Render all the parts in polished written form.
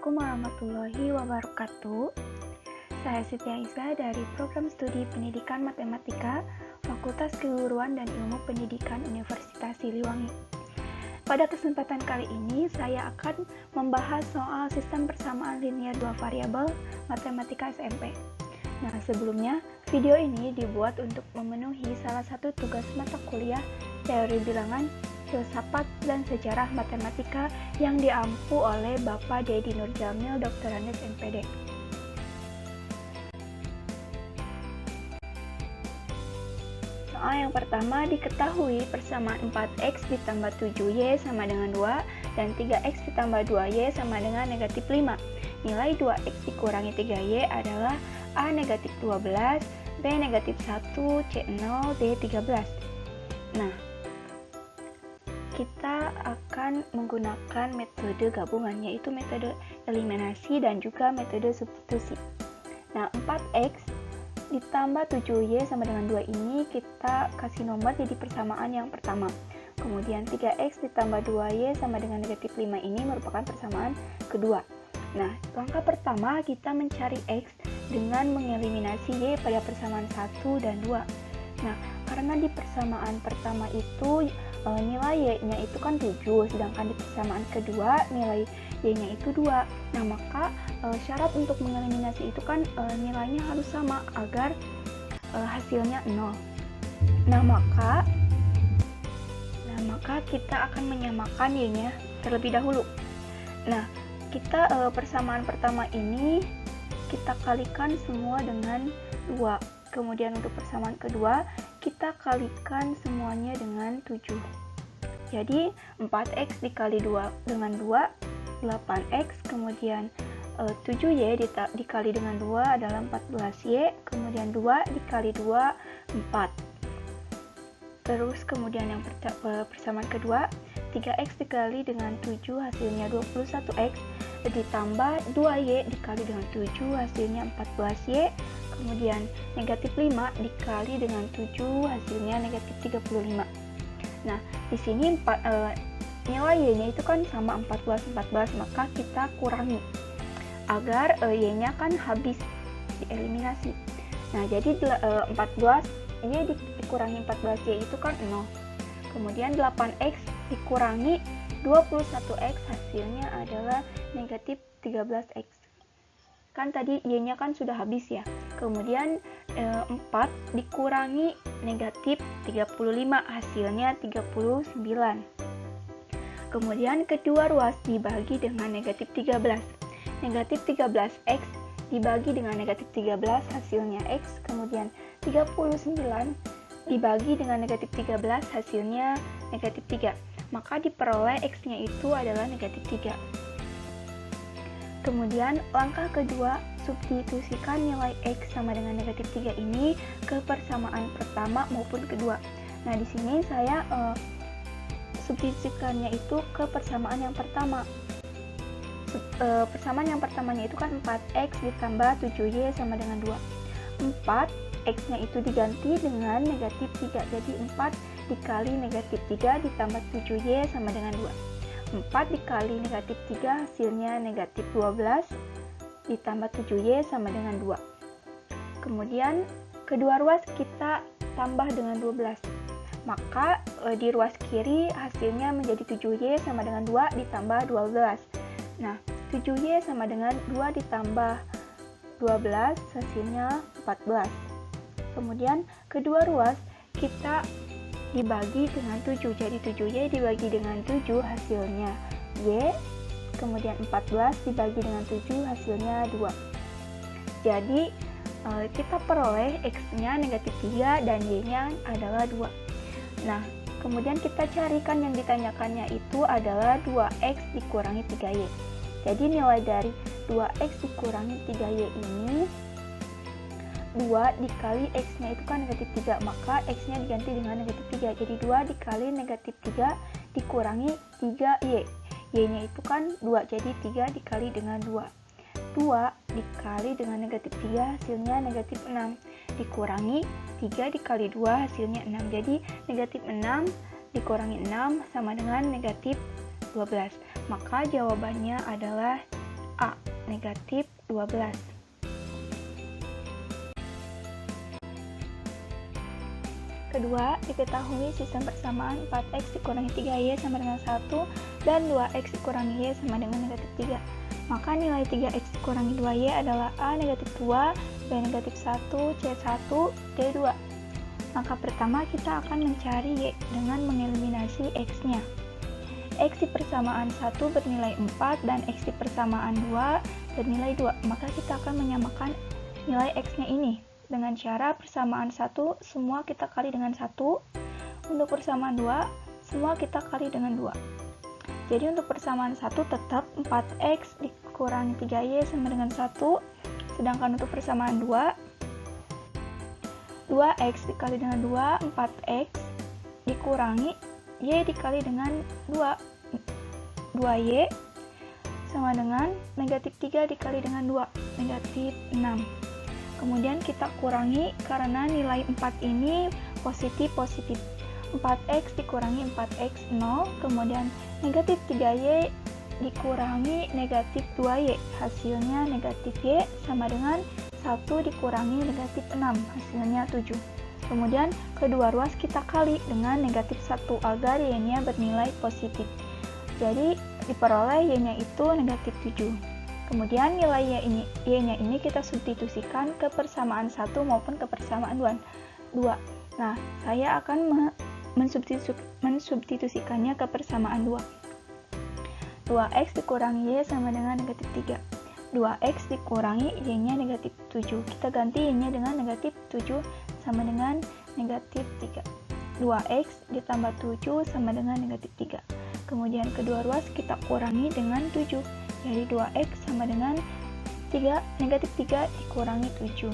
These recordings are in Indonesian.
Assalamualaikum warahmatullahi wabarakatuh. Saya Siti Aisyah dari Program Studi Pendidikan Matematika, Fakultas Keguruan dan Ilmu Pendidikan Universitas Siliwangi. Pada kesempatan kali ini, saya akan membahas soal sistem persamaan linear dua variabel Matematika SMP. Nah, sebelumnya, video ini dibuat untuk memenuhi salah satu tugas mata kuliah Teori Bilangan, Filsafat dan Sejarah Matematika yang diampu oleh Bapak Dedi Nurjamil, Dr. Andes MPD. Soal yang pertama, diketahui persamaan 4x ditambah 7y sama dengan 2 dan 3x ditambah 2y sama dengan negatif 5. Nilai 2x dikurangi 3y adalah A negatif 12, B negatif 1, C 0, D 13. Nah, kita akan menggunakan metode gabungan, yaitu metode eliminasi dan juga metode substitusi. Nah, 4x ditambah 7y sama dengan 2 ini kita kasih nomor jadi persamaan yang pertama. Kemudian 3x ditambah 2y sama dengan negatif 5 ini merupakan persamaan kedua. Nah, langkah pertama kita mencari x dengan mengeliminasi y pada persamaan 1 dan 2. Nah, karena di persamaan pertama itu nilai y-nya itu kan 7, sedangkan di persamaan kedua nilai y-nya itu 2. Nah, maka syarat untuk mengeliminasi itu kan nilainya harus sama agar hasilnya 0. Nah, maka kita akan menyamakan y-nya terlebih dahulu. Nah, kita persamaan pertama ini kita kalikan semua dengan 2. Kemudian untuk persamaan kedua, kita kalikan semuanya dengan 7. Jadi 4x dikali 2 dengan 2, 8x, kemudian 7y dikali dengan 2 adalah 14y, kemudian 2 dikali 2, 4. Terus kemudian yang persamaan kedua, 3x dikali dengan 7 hasilnya 21x, ditambah 2y dikali dengan 7 hasilnya 14y, kemudian negatif 5 dikali dengan 7 hasilnya negatif 35. Nah, di sini nilai y-nya itu kan sama 14, maka kita kurangi agar y-nya kan habis dieliminasi. Nah, jadi 14y dikurangi 14y itu kan 0. Kemudian 8x dikurangi 21x hasilnya adalah negatif 13x. Kan tadi y-nya kan sudah habis ya. Kemudian 4 dikurangi negatif 35 hasilnya 39. Kemudian kedua ruas dibagi dengan negatif 13. Negatif 13x dibagi dengan negatif 13 hasilnya x. Kemudian 39 dibagi dengan negatif 13 hasilnya negatif 3. Maka diperoleh x-nya itu adalah negatif 3. Kemudian langkah kedua, substitusikan nilai x sama dengan negatif 3 ini ke persamaan pertama maupun kedua. Nah, di sini saya substitusikannya itu ke persamaan yang pertama. Persamaan yang pertamanya itu kan 4x ditambah 7y sama dengan 2. 4, x-nya itu diganti dengan negatif 3. Jadi 4 dikali negatif 3 ditambah 7y sama dengan 2. 4 dikali negatif 3 hasilnya negatif 12 ditambah 7y sama dengan 2. Kemudian kedua ruas kita tambah dengan 12. Maka di ruas kiri hasilnya menjadi 7y sama dengan 2 ditambah 12. Nah, 7y sama dengan 2 ditambah 12 hasilnya 14. Kemudian kedua ruas kita dibagi dengan 7, jadi 7y dibagi dengan 7 hasilnya y, kemudian 14 dibagi dengan 7 hasilnya 2. Jadi kita peroleh x-nya negatif 3 dan y-nya adalah 2. Nah, kemudian kita carikan yang ditanyakannya itu adalah 2x dikurangi 3y. Jadi nilai dari 2x dikurangi 3y ini 2 dikali x-nya itu kan negatif 3, maka x-nya diganti dengan negatif 3. Jadi 2 dikali negatif 3 dikurangi 3y. Y-nya itu kan 2, jadi 3 dikali dengan 2. 2 dikali dengan negatif 3 hasilnya negatif 6. Dikurangi 3 dikali 2 hasilnya 6. Jadi negatif 6 dikurangi 6 sama dengan negatif 12. Maka jawabannya adalah A, negatif 12. Kedua, diketahui sistem persamaan 4x dikurangi 3y sama dengan 1 dan 2x dikurangi y sama dengan negatif 3. Maka nilai 3x dikurangi 2y adalah A negatif 2, B negatif 1, C 1, D 2. Maka pertama kita akan mencari y dengan mengeliminasi x-nya. X di persamaan 1 bernilai 4 dan x di persamaan 2 bernilai 2. Maka kita akan menyamakan nilai x-nya ini dengan cara persamaan 1 semua kita kali dengan 1. Untuk persamaan 2 semua kita kali dengan 2. Jadi untuk persamaan 1 tetap 4x dikurangi 3y sama dengan 1. Sedangkan untuk persamaan 2x dikali dengan 2, 4x dikurangi y dikali dengan 2y sama dengan negatif 3 dikali dengan 2, negatif 6. Kemudian kita kurangi karena nilai 4 ini positif. 4x dikurangi 4x 0, kemudian negatif 3y dikurangi negatif 2y, hasilnya negatif y sama dengan 1 dikurangi negatif 6, hasilnya 7. Kemudian kedua ruas kita kali dengan negatif 1 agar y-nya bernilai positif. Jadi diperoleh y-nya itu negatif 7. Kemudian nilai y-nya ini kita substitusikan ke persamaan 1 maupun ke persamaan 2. Nah, saya akan mensubstitusikannya ke persamaan 2. 2x dikurangi y sama dengan negatif 3. 2x dikurangi y-nya negatif 7. Kita ganti y-nya dengan negatif 7 sama dengan negatif 3. 2x ditambah 7 sama dengan negatif 3. Kemudian kedua ruas kita kurangi dengan 7. Jadi 2x sama dengan negatif 3 dikurangi 7.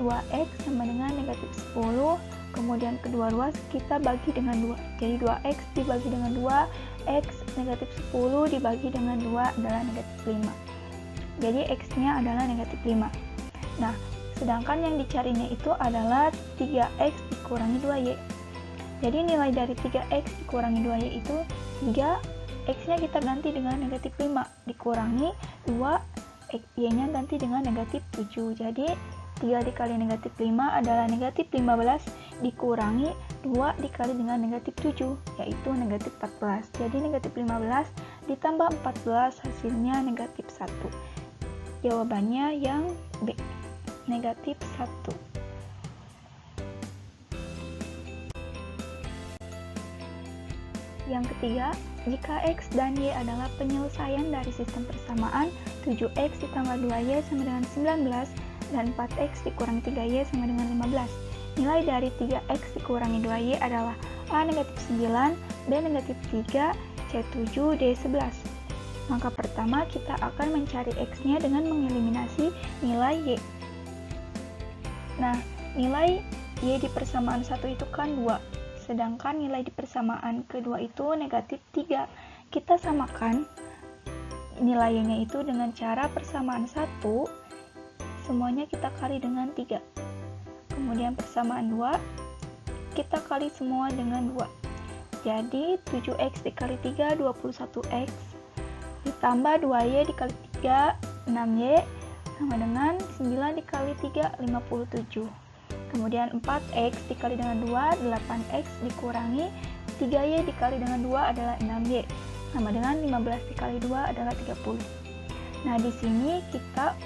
2x sama dengan negatif 10. Kemudian kedua ruas kita bagi dengan 2. Jadi 2x dibagi dengan 2, x negatif 10 dibagi dengan 2 adalah negatif 5. Jadi x-nya adalah negatif 5. Nah, sedangkan yang dicarinya itu adalah 3x dikurangi 2y. Jadi nilai dari 3x dikurangi 2y itu 3, x-nya kita ganti dengan negatif 5, dikurangi 2, y-nya ganti dengan negatif 7. Jadi 3 dikali negatif 5 adalah negatif 15, dikurangi 2 dikali dengan negatif 7, yaitu negatif 14. Jadi negatif 15 ditambah 14 hasilnya negatif 1. Jawabannya yang B, negatif 1. Yang ketiga, jika x dan y adalah penyelesaian dari sistem persamaan 7x ditambah 2y sama dengan 19 dan 4x dikurangi 3y sama dengan 15. Nilai dari 3x dikurangi 2y adalah A negatif 9, B negatif 3, C 7, D 11. Maka pertama kita akan mencari x-nya dengan mengeliminasi nilai y. Nah, nilai y di persamaan 1 itu kan 2. Sedangkan nilai di persamaan kedua itu negatif 3. Kita samakan nilainya itu dengan cara persamaan 1, semuanya kita kali dengan 3. Kemudian persamaan 2, kita kali semua dengan 2. Jadi 7x dikali 3, 21x, ditambah 2y dikali 3, 6y, sama dengan 9 dikali 3, 57. Kemudian 4x dikali dengan 2, 8x dikurangi 3y dikali dengan 2 adalah 6y, sama dengan 15 dikali 2 adalah 30. Nah, di sini kita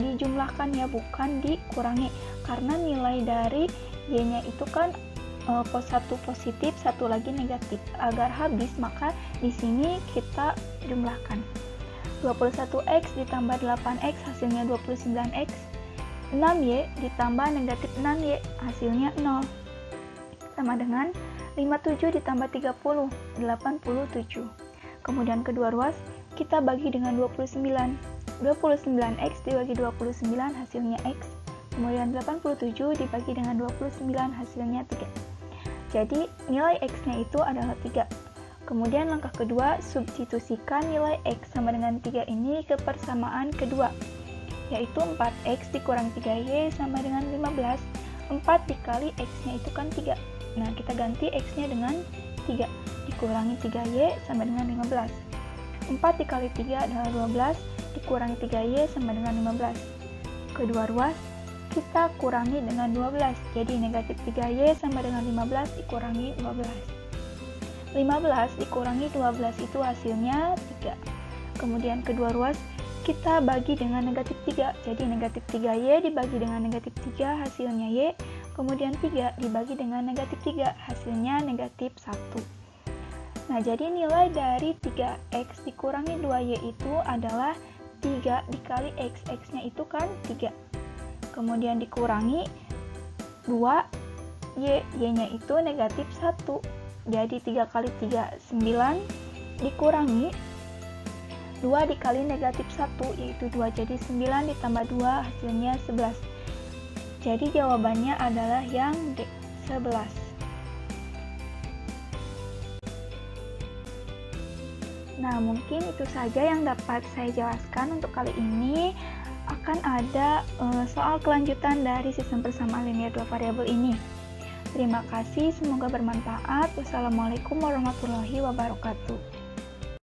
dijumlahkan ya, bukan dikurangi, karena nilai dari y-nya itu kan satu positif, satu lagi negatif. Agar habis, maka di sini kita jumlahkan. 21x ditambah 8x hasilnya 29x. 6y ditambah negatif 6y hasilnya 0, sama dengan 57 ditambah 30, 87. Kemudian kedua ruas kita bagi dengan 29. 29x dibagi 29 hasilnya x, kemudian 87 dibagi dengan 29 hasilnya 3. Jadi nilai x-nya itu adalah 3. Kemudian langkah kedua, substitusikan nilai x sama dengan 3 ini ke persamaan kedua, yaitu 4x dikurangi 3y sama dengan 15. 4 dikali x-nya itu kan 3. Nah, kita ganti x-nya dengan 3. Dikurangi 3y sama dengan 15. 4 dikali 3 adalah 12. dikurangi 3Y sama dengan 15. Kedua ruas kita kurangi dengan 12, jadi negatif 3Y sama dengan 15 dikurangi 12. 15 dikurangi 12 itu hasilnya 3. Kemudian kedua ruas kita bagi dengan negatif 3, jadi negatif 3Y dibagi dengan negatif 3 hasilnya Y. Kemudian 3 dibagi dengan negatif 3 hasilnya negatif 1. Nah, jadi nilai dari 3X dikurangi 2Y itu adalah 3 dikali X. X-nya itu kan 3. Kemudian dikurangi 2Y. Y-nya itu negatif 1. Jadi 3 kali 3, 9. Dikurangi 2 dikali negatif 1, yaitu 2. Jadi 9 ditambah 2 hasilnya 11. Jadi jawabannya adalah yang D, 11. Nah, mungkin itu saja yang dapat saya jelaskan untuk kali ini. Akan ada soal kelanjutan dari sistem persamaan linear dua variabel ini. Terima kasih, semoga bermanfaat. Wassalamualaikum warahmatullahi wabarakatuh.